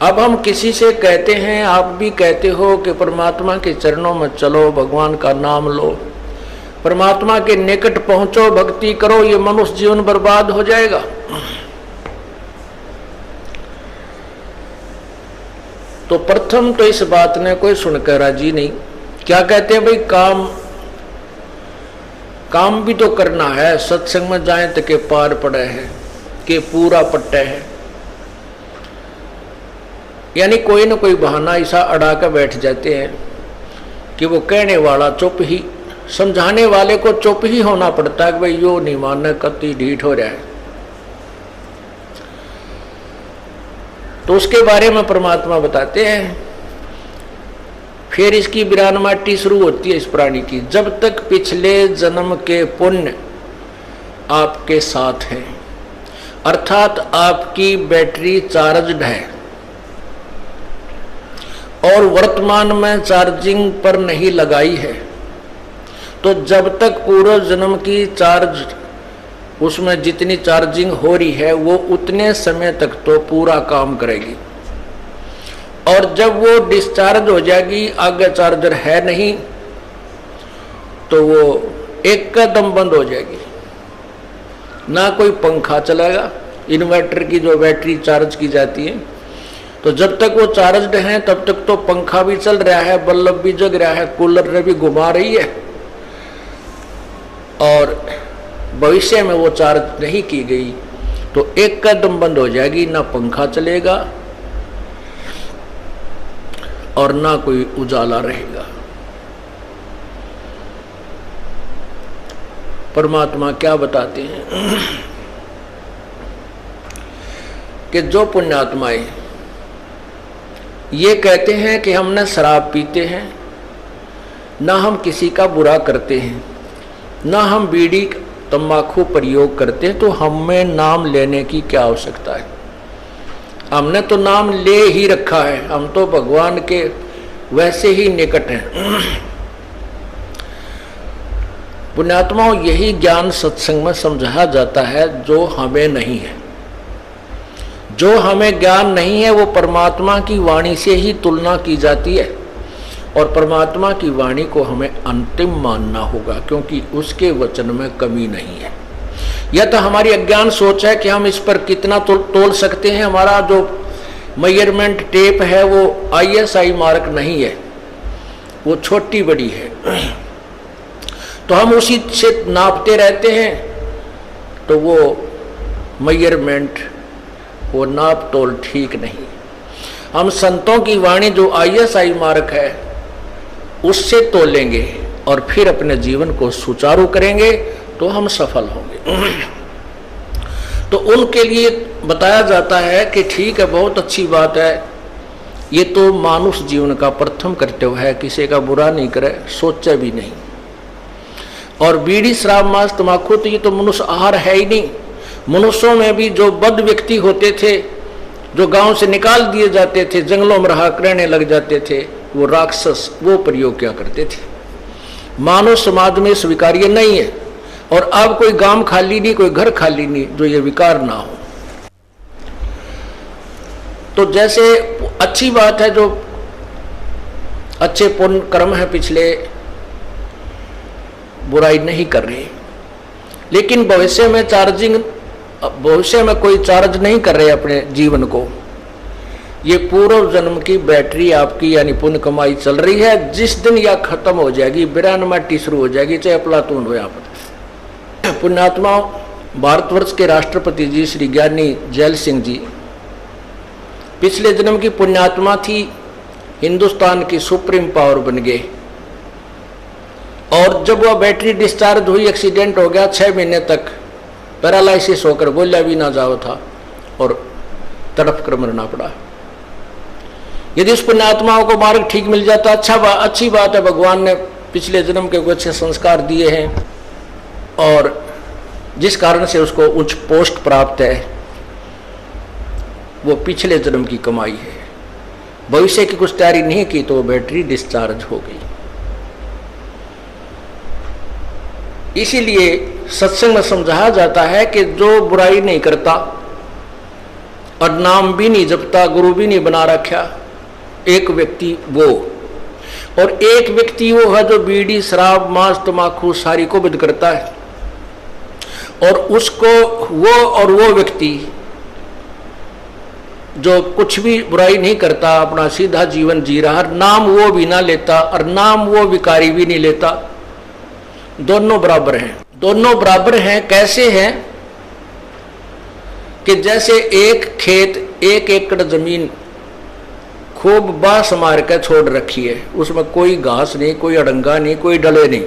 अब हम किसी से कहते हैं, आप भी कहते हो कि परमात्मा के चरणों में चलो, भगवान का नाम लो, परमात्मा के निकट पहुंचो, भक्ति करो, ये मनुष्य जीवन बर्बाद हो जाएगा। तो प्रथम तो इस बात ने कोई सुनकर राजी नहीं। क्या कहते हैं भाई, काम भी तो करना है, सत्संग में जाए तो के पार पड़े है, के पूरा पट्टे है। यानी कोई ना कोई बहाना ऐसा अड़ा कर बैठ जाते हैं कि वो कहने वाला चुप ही, समझाने वाले को चुप ही होना पड़ता है कि भाई यो नहीं मानना, कति ढीठ हो रहा है। तो उसके बारे में परमात्मा बताते हैं। फिर इसकी विरानमाटी शुरू होती है इस प्राणी की। जब तक पिछले जन्म के पुण्य आपके साथ हैं, अर्थात आपकी बैटरी चार्जड है और वर्तमान में चार्जिंग पर नहीं लगाई है, तो जब तक पूर्व जन्म की चार्ज, उसमें जितनी चार्जिंग हो रही है वो उतने समय तक तो पूरा काम करेगी। और जब वो डिस्चार्ज हो जाएगी, आगे चार्जर है नहीं, तो वो एक कदम बंद हो जाएगी। ना कोई पंखा चलेगा, इन्वर्टर की जो बैटरी चार्ज की जाती है, तो जब तक वो चार्जड है तब तक तो पंखा भी चल रहा है, बल्ब भी जग रहा है, कूलर भी घुमा रही है। और भविष्य में वो चार्ज नहीं की गई तो एक कदम बंद हो जाएगी, ना पंखा चलेगा और ना कोई उजाला रहेगा। परमात्मा क्या बताते हैं कि जो पुण्यात्माएं ये कहते हैं कि हमने शराब पीते हैं, ना हम किसी का बुरा करते हैं, ना हम बीड़ी तंबाकू प्रयोग करते हैं, तो हमें नाम लेने की क्या आवश्यकता है? हमने तो नाम ले ही रखा है, हम तो भगवान के वैसे ही निकट हैं। पुण्यात्माओं, यही ज्ञान सत्संग में समझाया जाता है जो हमें नहीं है। जो हमें ज्ञान नहीं है वो परमात्मा की वाणी से ही तुलना की जाती है, और परमात्मा की वाणी को हमें अंतिम मानना होगा, क्योंकि उसके वचन में कमी नहीं है। यह तो हमारी अज्ञान सोच है कि हम इस पर कितना तोल सकते हैं। हमारा जो मेजरमेंट टेप है वो ISI मार्क नहीं है, वो छोटी बड़ी है, तो हम उसी से नापते रहते हैं। तो वो मेजरमेंट, वो नाप तोल ठीक नहीं। हम संतों की वाणी जो ISI मार्क है उससे तोलेंगे और फिर अपने जीवन को सुचारू करेंगे तो हम सफल होंगे। तो उनके लिए बताया जाता है कि ठीक है, बहुत अच्छी बात है, ये तो मानुष जीवन का प्रथम कर्तव्य है, किसी का बुरा नहीं करे, सोचे भी नहीं। और बीड़ी शराब मांस तम्बाकू तो ये तो मनुष्य आहार है ही नहीं। मनुष्यों में भी जो बद व्यक्ति होते थे, जो गांव से निकाल दिए जाते थे, जंगलों में रहा करने लग जाते थे, वो राक्षस वो प्रयोग क्या करते थे। मानव समाज में स्वीकार्य नहीं है, और अब कोई गांव खाली नहीं, कोई घर खाली नहीं जो ये विकार ना हो। तो जैसे अच्छी बात है, जो अच्छे पुण्य कर्म है पिछले, बुराई नहीं कर रहे, लेकिन भविष्य में कोई चार्ज नहीं कर रहे अपने जीवन को। ये पूर्व जन्म की बैटरी आपकी यानी पुण्य कमाई चल रही है, जिस दिन यह खत्म हो जाएगी, विरानमाटी शुरू हो जाएगी, चाहे अफलातून हो। यहाँ पर पुण्यात्माओं, भारतवर्ष के राष्ट्रपति जी श्री ज्ञानी जैल सिंह जी पिछले जन्म की पुण्यात्मा थी, हिंदुस्तान की सुप्रीम पावर बन गए। और जब वह बैटरी डिस्चार्ज हुई, एक्सीडेंट हो गया, 6 महीने तक पैरालाइसिस होकर बोला भी ना जाओ था और तड़प कर मरना पड़ा। यदि उस पुण्यात्माओं को मार्ग ठीक मिल जाता, अच्छी बात है, भगवान ने पिछले जन्म के कुछ अच्छे संस्कार दिए हैं और जिस कारण से उसको उच्च पोस्ट प्राप्त है, वो पिछले जन्म की कमाई है। भविष्य की कुछ तैयारी नहीं की तो वो बैटरी डिस्चार्ज हो गई। इसीलिए सत्संग में समझाया जाता है कि जो बुराई नहीं करता, और नाम भी नहीं जपता, गुरु भी नहीं बना रखा, एक व्यक्ति वो। और एक व्यक्ति वो है जो बीड़ी शराब मांस तमाकू सारी को बंद करता है, और उसको वो व्यक्ति जो कुछ भी बुराई नहीं करता, अपना सीधा जीवन जी रहा, नाम वो भी ना लेता और नाम वो भिखारी भी नहीं लेता, दोनों बराबर हैं। दोनों बराबर हैं कैसे हैं कि जैसे एक खेत 1 एकड़ जमीन खूब बांस मार के छोड़ रखी है, उसमें कोई घास नहीं, कोई अड़ंगा नहीं, कोई डले नहीं,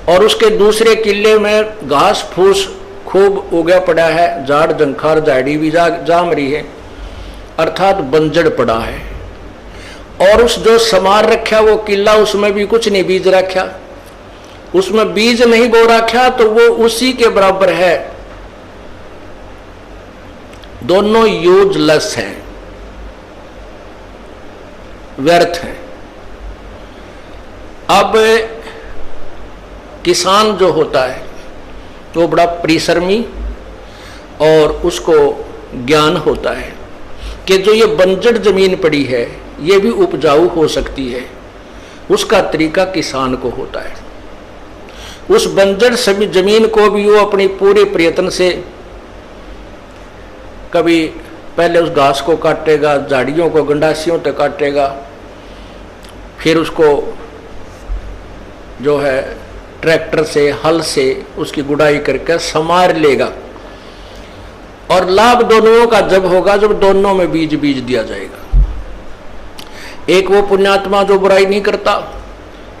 और उसके दूसरे किले में घास फूस खूब उगा पड़ा है, झाड़ जंखार झाड़ी भी जाम रही है, अर्थात बंजड़ पड़ा है। और उस जो समार रखा वो किला, उसमें भी कुछ नहीं बीज रखा, उसमें बीज नहीं बो रखा, तो वो उसी के बराबर है। दोनों यूजलेस हैं, व्यर्थ हैं। अब किसान जो होता है वो बड़ा परिश्रमी, और उसको ज्ञान होता है कि जो ये बंजर जमीन पड़ी है ये भी उपजाऊ हो सकती है, उसका तरीका किसान को होता है। उस बंजर सभी जमीन को भी वो अपनी पूरे प्रयत्न से कभी पहले उस घास को काटेगा, झाड़ियों को गंडासियों तक काटेगा, फिर उसको जो है ट्रैक्टर से हल से उसकी गुड़ाई करके समार लेगा। और लाभ दोनों का जब होगा जब दोनों में बीज दिया जाएगा। एक वो पुण्यात्मा जो बुराई नहीं करता,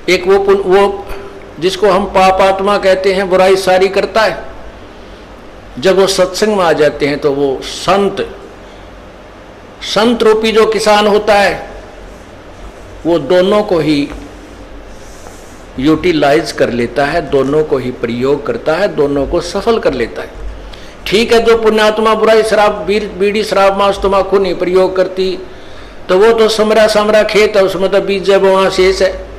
एक वो जिसको हम पापात्मा कहते हैं, बुराई सारी करता है। जब वो सत्संग में आ जाते हैं तो वो संत रूपी जो किसान होता है वो दोनों को ही यूटिलाइज कर लेता है, दोनों को ही प्रयोग करता है, दोनों को सफल कर लेता है। ठीक है, जो पुण्यात्मा बुराई शराब बीड़ी शराब मांस तमाकू नहीं प्रयोग करती, तो वो तो समरा खेत है, उसमें तो बीज बोना शेष है।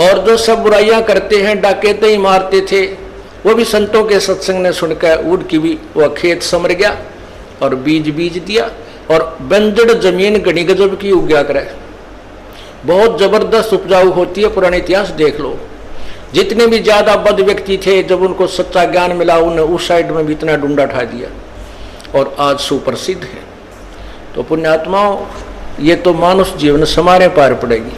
और जो सब बुराइयां करते हैं, डाकैते ही मारते थे, वो भी संतों के सत्संग ने सुनकर उड़ की भी वह खेत समर गया और बीज दिया, और बंजड़ जमीन गणी गजब की उग्या करे, बहुत जबरदस्त उपजाऊ होती है। पुराने इतिहास देख लो, जितने भी ज्यादा बद व्यक्ति थे, जब उनको सच्चा ज्ञान मिला उन्हें उस साइड में भी इतना डूंडा ठा दिया और आज सुप्रसिद्ध है। तो पुण्यात्माओं, ये तो मानुष जीवन समारे पार पड़ेगी,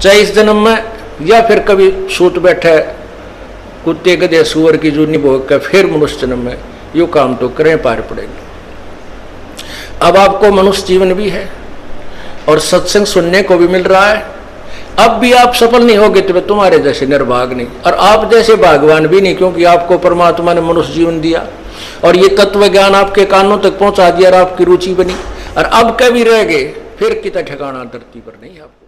चाहे इस जन्म में या फिर कभी सूत बैठे कुत्ते गधे सुअर की जूनी भोग कर फिर मनुष्य जन्म में, यो काम तो करें पार पड़ेगी। अब आपको मनुष्य जीवन भी है और सत्संग सुनने को भी मिल रहा है। अब भी आप सफल नहीं होगे तो तुम्हारे जैसे निर्भाग नहीं, और आप जैसे भागवान भी नहीं, क्योंकि आपको परमात्मा ने मनुष्य जीवन दिया और ये तत्व ज्ञान आपके कानों तक पहुंचा दिया और आपकी रुचि बनी, और अब कभी रह गए फिर कितना ठिकाना धरती पर नहीं आपको।